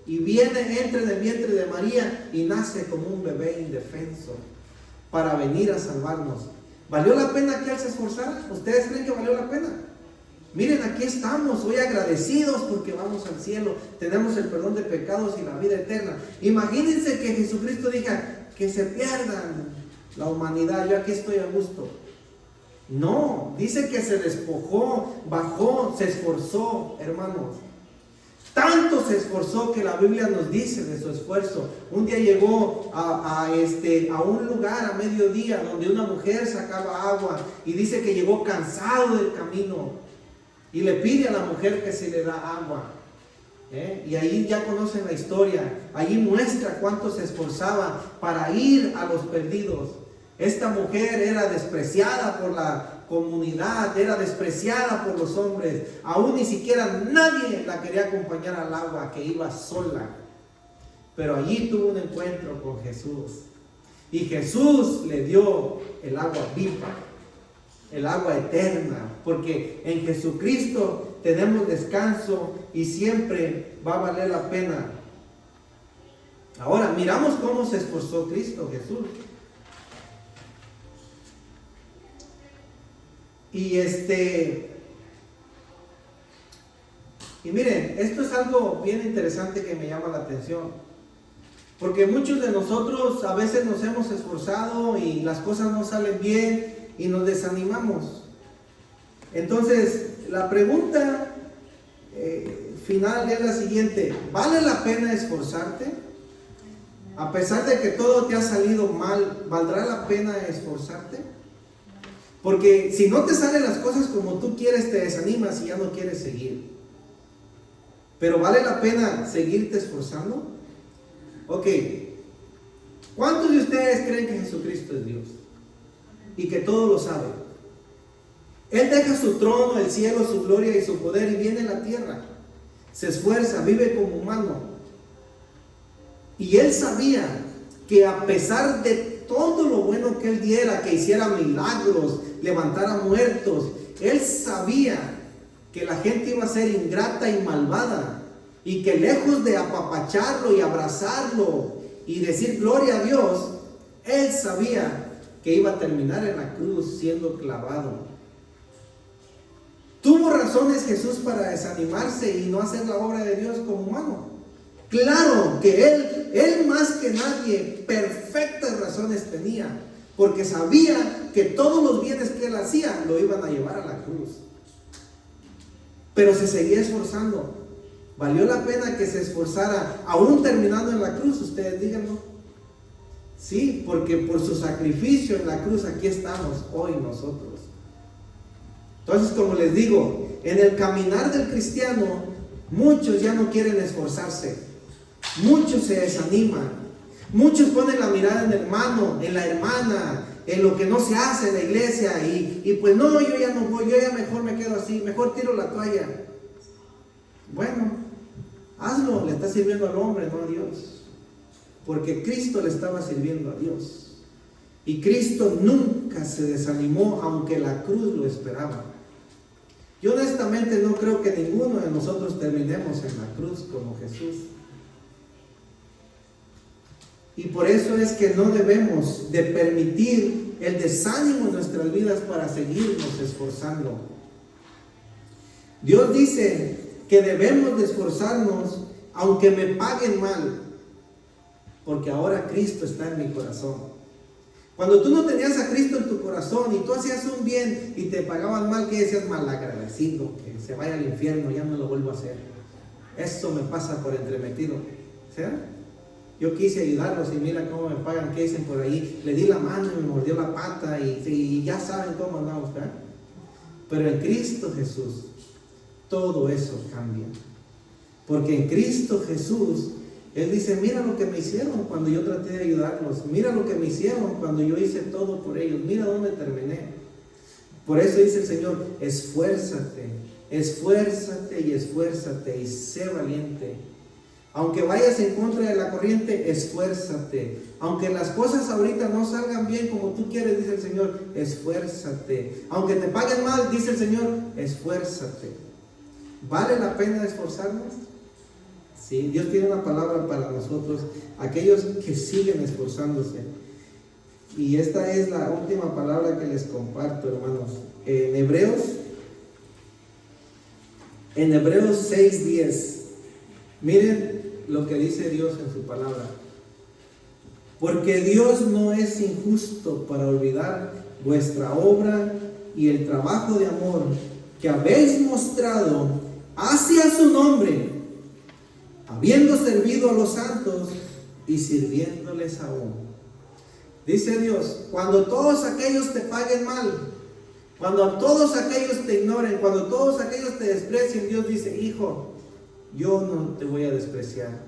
y entra en el vientre de María y nace como un bebé indefenso para venir a salvarnos. ¿Valió la pena que Él se esforzara? ¿Ustedes creen que valió la pena? Miren, aquí estamos hoy agradecidos porque vamos al cielo, tenemos el perdón de pecados y la vida eterna. Imagínense que Jesucristo diga que se pierdan la humanidad, yo aquí estoy a gusto. No, dice que se despojó, bajó, se esforzó, hermanos. Tanto se esforzó que la Biblia nos dice de su esfuerzo. Un día llegó a un lugar a mediodía donde una mujer sacaba agua y dice que llegó cansado del camino. Y le pide a la mujer que se le da agua. Y ahí ya conocen la historia. Ahí muestra cuánto se esforzaba para ir a los perdidos. Esta mujer era despreciada por la comunidad, era despreciada por los hombres. Aún ni siquiera nadie la quería acompañar al agua, que iba sola. Pero allí tuvo un encuentro con Jesús. Y Jesús le dio el agua viva, el agua eterna, porque en Jesucristo tenemos descanso y siempre va a valer la pena. Ahora, miramos cómo se esforzó Cristo Jesús. Y y miren, esto es algo bien interesante que me llama la atención. Porque muchos de nosotros a veces nos hemos esforzado y las cosas no salen bien y nos desanimamos. Entonces, la pregunta final es la siguiente: ¿vale la pena esforzarte? A pesar de que todo te ha salido mal, ¿valdrá la pena esforzarte? Porque si no te salen las cosas como tú quieres, te desanimas y ya no quieres seguir. Pero ¿vale la pena seguirte esforzando? Ok, ¿cuántos de ustedes creen que Jesucristo es Dios? Y que todo lo sabe. Él deja su trono, el cielo, su gloria y su poder y viene a la tierra. Se esfuerza, vive como humano. Y Él sabía que a pesar de todo lo bueno que Él diera, que hiciera milagros, levantara muertos, Él sabía que la gente iba a ser ingrata y malvada, y que lejos de apapacharlo y abrazarlo y decir gloria a Dios, Él sabía que iba a terminar en la cruz siendo clavado. ¿Tuvo razones Jesús para desanimarse y no hacer la obra de Dios como humano? Claro que Él más que nadie, perfectas razones tenía, porque sabía que todos los bienes que Él hacía lo iban a llevar a la cruz. Pero se seguía esforzando. ¿Valió la pena que se esforzara aún terminando en la cruz? Ustedes díganlo. Sí, porque por su sacrificio en la cruz aquí estamos hoy nosotros. Entonces, como les digo, en el caminar del cristiano, muchos ya no quieren esforzarse. Muchos se desaniman. Muchos ponen la mirada en el hermano, en la hermana, en lo que no se hace en la iglesia y pues no, yo ya no voy, yo ya mejor me quedo así, mejor tiro la toalla. Bueno, hazlo, le está sirviendo al hombre, no a Dios. Porque Cristo le estaba sirviendo a Dios. Y Cristo nunca se desanimó, aunque la cruz lo esperaba. Yo honestamente no creo que ninguno de nosotros terminemos en la cruz como Jesús. Y por eso es que no debemos de permitir el desánimo en nuestras vidas para seguirnos esforzando. Dios dice que debemos de esforzarnos aunque me paguen mal, porque ahora Cristo está en mi corazón. Cuando tú no tenías a Cristo en tu corazón y tú hacías un bien y te pagaban mal, ¿qué decías? Malagradecido, que se vaya al infierno, ya no lo vuelvo a hacer. Eso me pasa por entremetido. ¿Sí? Yo quise ayudarlos y mira cómo me pagan, ¿qué dicen por ahí? Le di la mano y me mordió la pata y ya saben cómo andamos, ¿verdad? Pero en Cristo Jesús todo eso cambia. Porque en Cristo Jesús Él dice, mira lo que me hicieron cuando yo traté de ayudarlos, mira lo que me hicieron cuando yo hice todo por ellos, mira dónde terminé. Por eso dice el Señor, esfuérzate, esfuérzate y esfuérzate y sé valiente. Aunque vayas en contra de la corriente, esfuérzate. Aunque las cosas ahorita no salgan bien como tú quieres, dice el Señor, esfuérzate. Aunque te paguen mal, dice el Señor, esfuérzate. ¿Vale la pena esforzarnos? Sí, Dios tiene una palabra para nosotros, aquellos que siguen esforzándose. Y esta es la última palabra que les comparto, hermanos. En Hebreos 6:10, miren lo que dice Dios en su palabra. Porque Dios no es injusto para olvidar vuestra obra y el trabajo de amor que habéis mostrado hacia su nombre, habiendo servido a los santos y sirviéndoles aún. Dice Dios, cuando todos aquellos te paguen mal, cuando todos aquellos te ignoren, cuando todos aquellos te desprecien, Dios dice, hijo, yo no te voy a despreciar,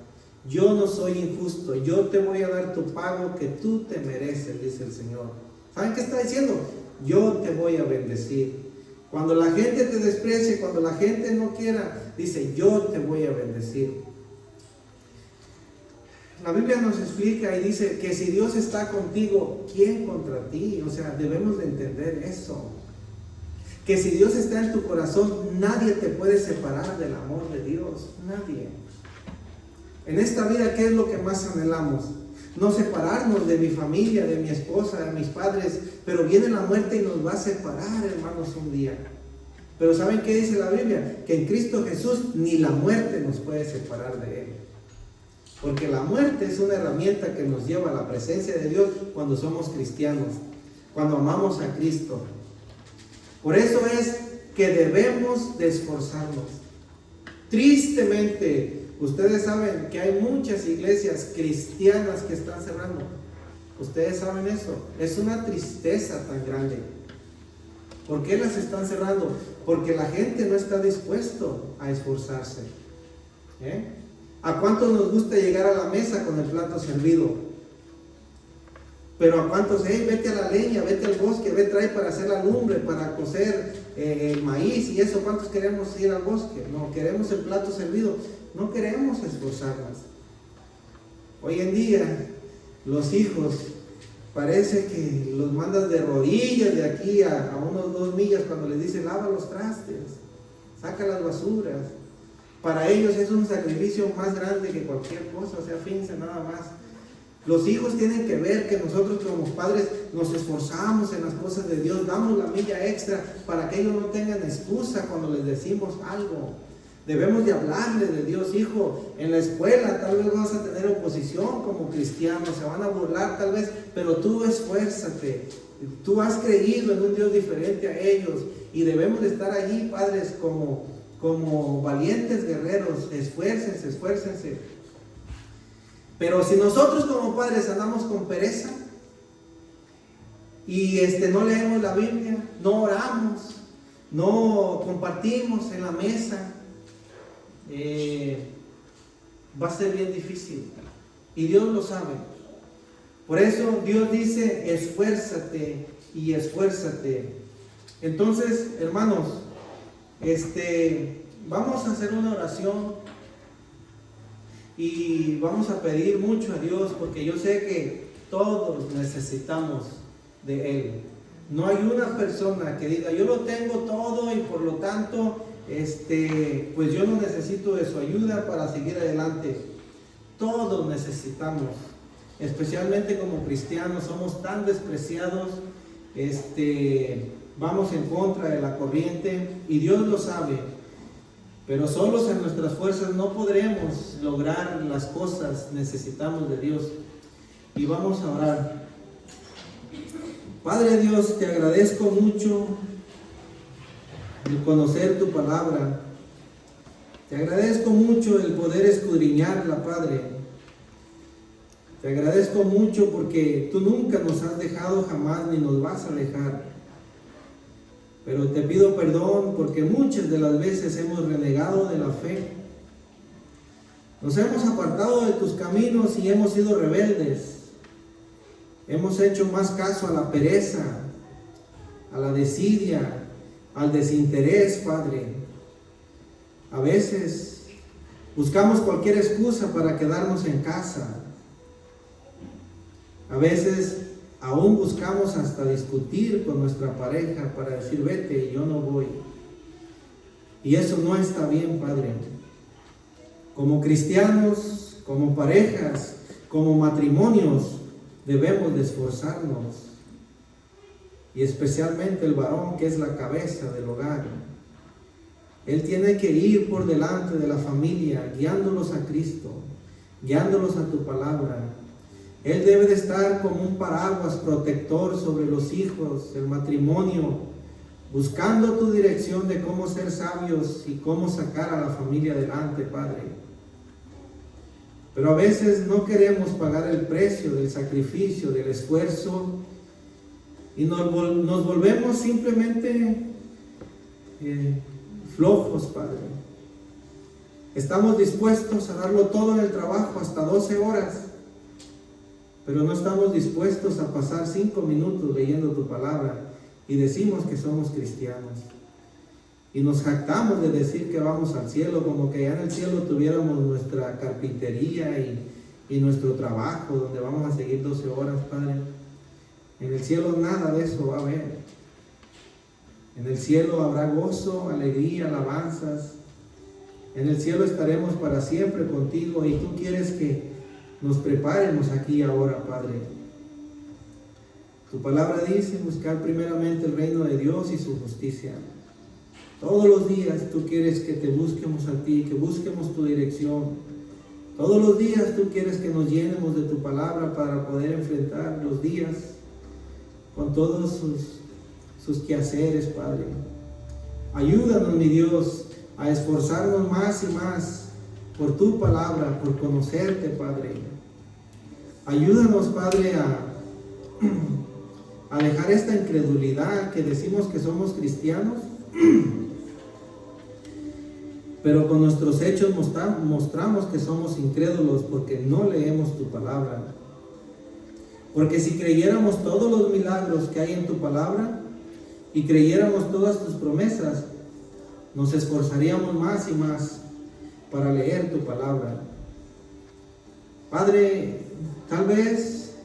yo no soy injusto, yo te voy a dar tu pago que tú te mereces, dice el Señor. ¿Saben qué está diciendo? Yo te voy a bendecir. Cuando la gente te desprecie, cuando la gente no quiera, dice, yo te voy a bendecir. La Biblia nos explica y dice que si Dios está contigo, ¿quién contra ti? O sea, debemos de entender eso. Que si Dios está en tu corazón, nadie te puede separar del amor de Dios. Nadie. En esta vida, ¿qué es lo que más anhelamos? no separarnos de mi familia, de mi esposa, de mis padres, pero viene la muerte y nos va a separar, hermanos, un día. Pero ¿saben qué dice la Biblia? Que en Cristo Jesús ni la muerte nos puede separar de Él. Porque la muerte es una herramienta que nos lleva a la presencia de Dios cuando somos cristianos, cuando amamos a Cristo. Por eso es que debemos de esforzarnos. Tristemente, ustedes saben que hay muchas iglesias cristianas que están cerrando. Ustedes saben eso. Es una tristeza tan grande. ¿Por qué las están cerrando? Porque la gente no está dispuesto a esforzarse. ¿A cuántos nos gusta llegar a la mesa con el plato servido? Pero a cuántos, vete a la leña, vete al bosque, trae para hacer la lumbre, para cocer el maíz y eso. ¿Cuántos queremos ir al bosque? No, queremos el plato servido. No queremos esforzarnos. Hoy en día, los hijos, parece que los mandas de rodillas de aquí a unos 2 millas cuando les dicen lava los trastes, saca las basuras. Para ellos es un sacrificio más grande que cualquier cosa, o sea, fíjense nada más. Los hijos tienen que ver que nosotros como padres nos esforzamos en las cosas de Dios, damos la milla extra para que ellos no tengan excusa cuando les decimos algo. Debemos de hablarle de Dios. Hijo, en la escuela tal vez vas a tener oposición como cristiano, se van a burlar tal vez, pero tú esfuérzate. Tú has creído en un Dios diferente a ellos y debemos de estar allí, padres, como valientes guerreros. Esfuércense. Pero si nosotros como padres andamos con pereza y no leemos la Biblia, no oramos, no compartimos en la mesa, va a ser bien difícil. Y Dios lo sabe. Por eso Dios dice, esfuérzate y esfuérzate. Entonces, hermanos, vamos a hacer una oración y vamos a pedir mucho a Dios, porque yo sé que todos necesitamos de Él. No hay una persona que diga, yo lo tengo todo y por lo tanto, pues yo no necesito de su ayuda para seguir adelante. Todos necesitamos, especialmente como cristianos, somos tan despreciados, vamos en contra de la corriente y Dios lo sabe. Pero solos en nuestras fuerzas no podremos lograr las cosas, necesitamos de Dios. Y vamos a orar. Padre Dios, te agradezco mucho el conocer tu palabra. Te agradezco mucho el poder escudriñarla, Padre. Te agradezco mucho porque tú nunca nos has dejado jamás ni nos vas a dejar. Pero te pido perdón porque muchas de las veces hemos renegado de la fe. Nos hemos apartado de tus caminos y hemos sido rebeldes. Hemos hecho más caso a la pereza, a la desidia, al desinterés, Padre. A veces buscamos cualquier excusa para quedarnos en casa. A veces aún buscamos hasta discutir con nuestra pareja para decir, vete y yo no voy. Y eso no está bien, Padre. Como cristianos, como parejas, como matrimonios, debemos de esforzarnos. Y especialmente el varón, que es la cabeza del hogar. Él tiene que ir por delante de la familia, guiándolos a Cristo, guiándolos a tu palabra. Él debe de estar como un paraguas protector sobre los hijos, el matrimonio, buscando tu dirección de cómo ser sabios y cómo sacar a la familia adelante, Padre. Pero a veces no queremos pagar el precio del sacrificio, del esfuerzo, y nos volvemos simplemente flojos, Padre. Estamos dispuestos a darlo todo en el trabajo, hasta 12 horas, pero no estamos dispuestos a pasar 5 minutos leyendo tu palabra y decimos que somos cristianos. Y nos jactamos de decir que vamos al cielo, como que ya en el cielo tuviéramos nuestra carpintería y nuestro trabajo, donde vamos a seguir 12 horas, Padre. En el cielo nada de eso va a haber. En el cielo habrá gozo, alegría, alabanzas. En el cielo estaremos para siempre contigo y tú quieres que nos preparemos aquí y ahora, Padre. Tu palabra dice buscar primeramente el reino de Dios y su justicia. Todos los días tú quieres que te busquemos a ti, que busquemos tu dirección. Todos los días tú quieres que nos llenemos de tu palabra para poder enfrentar los días con todos sus quehaceres, Padre. Ayúdanos, mi Dios, a esforzarnos más y más por tu palabra, por conocerte, Padre. Ayúdanos, Padre, a dejar esta incredulidad que decimos que somos cristianos, pero con nuestros hechos mostramos que somos incrédulos porque no leemos tu palabra. Porque si creyéramos todos los milagros que hay en tu palabra y creyéramos todas tus promesas, nos esforzaríamos más y más para leer tu palabra. Padre, tal vez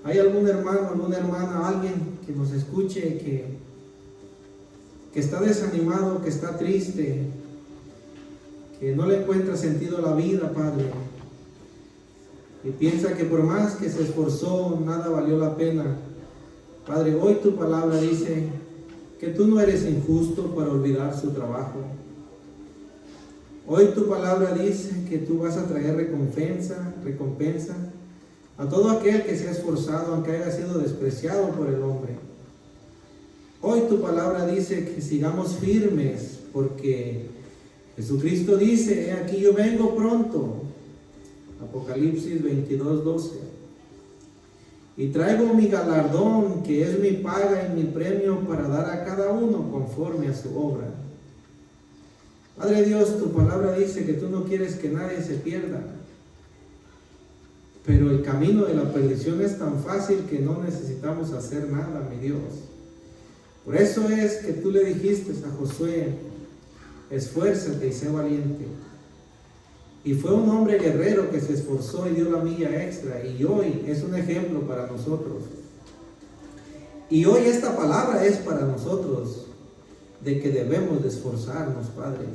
hay algún hermano, alguna hermana, alguien que nos escuche que está desanimado, que está triste, que no le encuentra sentido a la vida, Padre, y piensa que por más que se esforzó, nada valió la pena. Padre, hoy tu palabra dice que tú no eres injusto para olvidar su trabajo. Hoy tu palabra dice que tú vas a traer recompensa a todo aquel que se ha esforzado, aunque haya sido despreciado por el hombre. Hoy tu palabra dice que sigamos firmes, porque Jesucristo dice: he aquí yo vengo pronto. Apocalipsis 22:12. Y traigo mi galardón, que es mi paga y mi premio, para dar a cada uno conforme a su obra. Padre Dios, tu palabra dice que tú no quieres que nadie se pierda, pero el camino de la perdición es tan fácil que no necesitamos hacer nada, mi Dios. Por eso es que tú le dijiste a Josué: esfuérzate y sé valiente. Y fue un hombre guerrero que se esforzó y dio la milla extra, y hoy es un ejemplo para nosotros. Y hoy esta palabra es para nosotros, de que debemos de esforzarnos, Padre.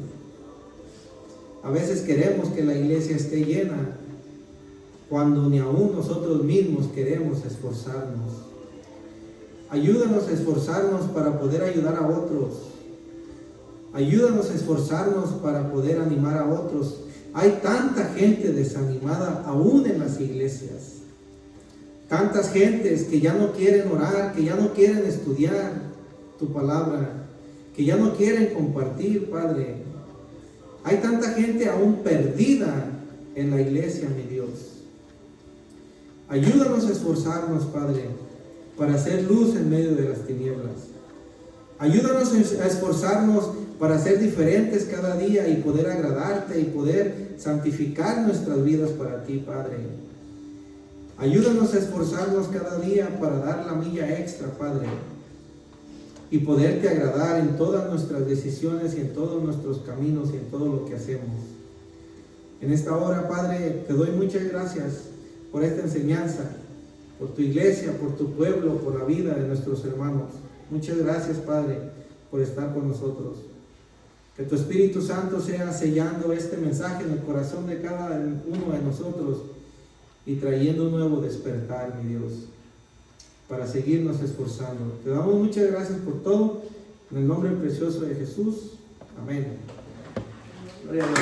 A veces queremos que la iglesia esté llena, cuando ni aún nosotros mismos queremos esforzarnos. Ayúdanos a esforzarnos para poder ayudar a otros. Ayúdanos a esforzarnos para poder animar a otros. Hay tanta gente desanimada aún en las iglesias. Tantas gentes que ya no quieren orar, que ya no quieren estudiar tu palabra, que ya no quieren compartir, Padre. Hay tanta gente aún perdida en la iglesia, mi Dios. Ayúdanos a esforzarnos, Padre, para hacer luz en medio de las tinieblas. Ayúdanos a esforzarnos para ser diferentes cada día y poder agradarte y poder santificar nuestras vidas para ti, Padre. Ayúdanos a esforzarnos cada día para dar la milla extra, Padre, y poderte agradar en todas nuestras decisiones y en todos nuestros caminos y en todo lo que hacemos. En esta hora, Padre, te doy muchas gracias por esta enseñanza, por tu iglesia, por tu pueblo, por la vida de nuestros hermanos. Muchas gracias, Padre, por estar con nosotros. Que tu Espíritu Santo sea sellando este mensaje en el corazón de cada uno de nosotros y trayendo un nuevo despertar, mi Dios, para seguirnos esforzando. Te damos muchas gracias por todo, en el nombre precioso de Jesús. Amén. Gloria a Dios.